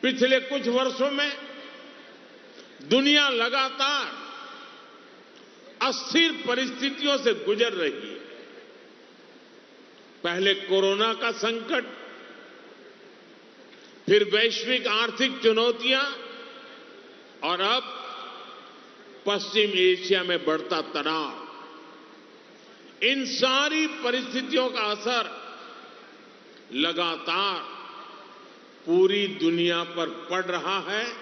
पिछले कुछ वर्षों में दुनिया लगातार अस्थिर परिस्थितियों से गुजर रही है। पहले कोरोना का संकट, फिर वैश्विक आर्थिक चुनौतियां और अब पश्चिम एशिया में बढ़ता तनाव। इन सारी परिस्थितियों का असर लगातार पूरी दुनिया पर पड़ रहा है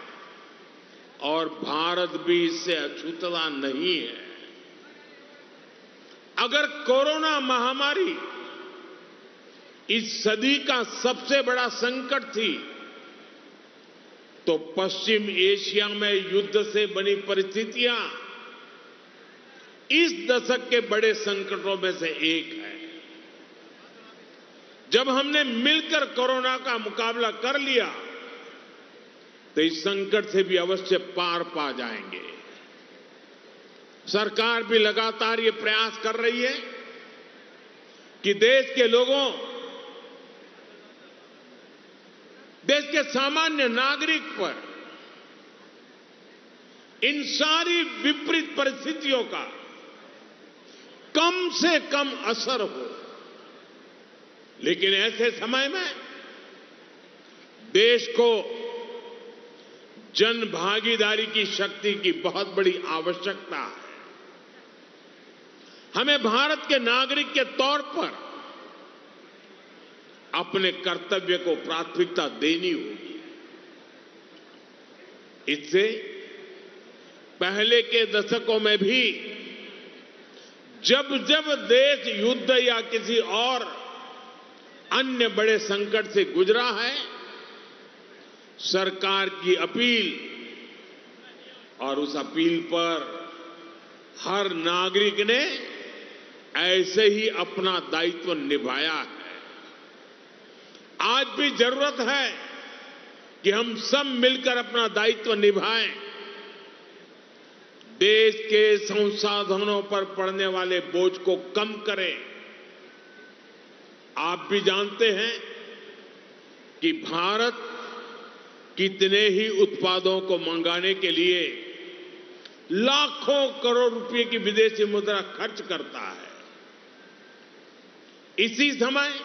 और भारत भी इससे अछूता नहीं है। अगर कोरोना महामारी इस सदी का सबसे बड़ा संकट थी, तो पश्चिम एशिया में युद्ध से बनी परिस्थितियां इस दशक के बड़े संकटों में से एक है। जब हमने मिलकर कोरोना का मुकाबला कर लिया, तो इस संकट से भी अवश्य पार पा जाएंगे। सरकार भी लगातार ये प्रयास कर रही है कि देश के लोगों, देश के सामान्य नागरिक पर इन सारी विपरीत परिस्थितियों का कम से कम असर हो। लेकिन ऐसे समय में देश को जन भागीदारी की शक्ति की बहुत बड़ी आवश्यकता है। हमें भारत के नागरिक के तौर पर अपने कर्तव्य को प्राथमिकता देनी होगी। इससे पहले के दशकों में भी जब जब देश युद्ध या किसी और अन्य बड़े संकट से गुजरा है, सरकार की अपील और उस अपील पर हर नागरिक ने ऐसे ही अपना दायित्व निभाया है। आज भी जरूरत है कि हम सब मिलकर अपना दायित्व निभाएं। देश के संसाधनों पर पड़ने वाले बोझ को कम करें। आप भी जानते हैं कि भारत कितने ही उत्पादों को मंगाने के लिए लाखों करोड़ रुपए की विदेशी मुद्रा खर्च करता है। इसी समय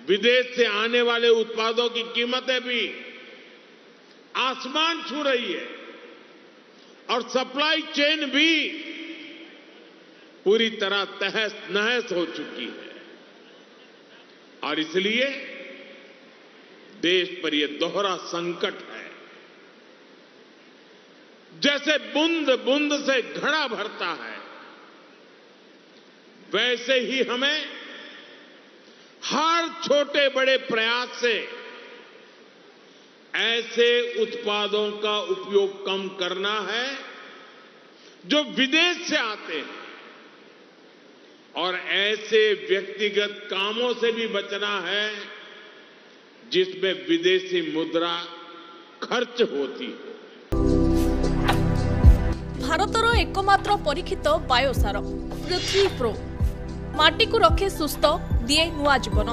विदेश से आने वाले उत्पादों की कीमतें भी आसमान छू रही है और सप्लाई चेन भी पूरी तरह तहस नहस हो चुकी है। और इसलिए देश पर यह दोहरा संकट है। जैसे बूंद बूंद से घड़ा भरता है, वैसे ही हमें हर छोटे बड़े प्रयास से ऐसे उत्पादों का उपयोग कम करना है जो विदेश से आते हैं, और ऐसे व्यक्तिगत कामों से भी बचना है जिसमें विदेशी मुद्रा खर्च होती है। भारतर एकमात्र परीक्षित बायोसार पृथ्वी प्रो माटी को रखे सुस्थ, दिए नुआ जीवन।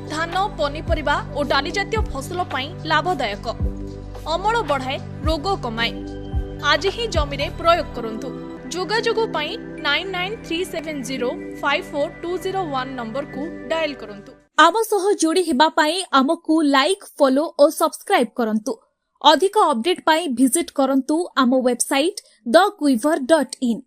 धान, पनीपरिबा और डाली जातीय फसल पाई लाभदायक, अमल बढ़ाए, रोग कमाए। आज ही जमी रे प्रयोग करंतु। जोगाजोग पाई 9937054201 नंबर को डायल करंतु। आम सह जोड़ी हेबा पाई आमकु लाइक, फॉलो और सब्सक्राइब करंतु। अधिक अपडेट पाई विजिट करंतु आम वेबसाइट thequiver.in।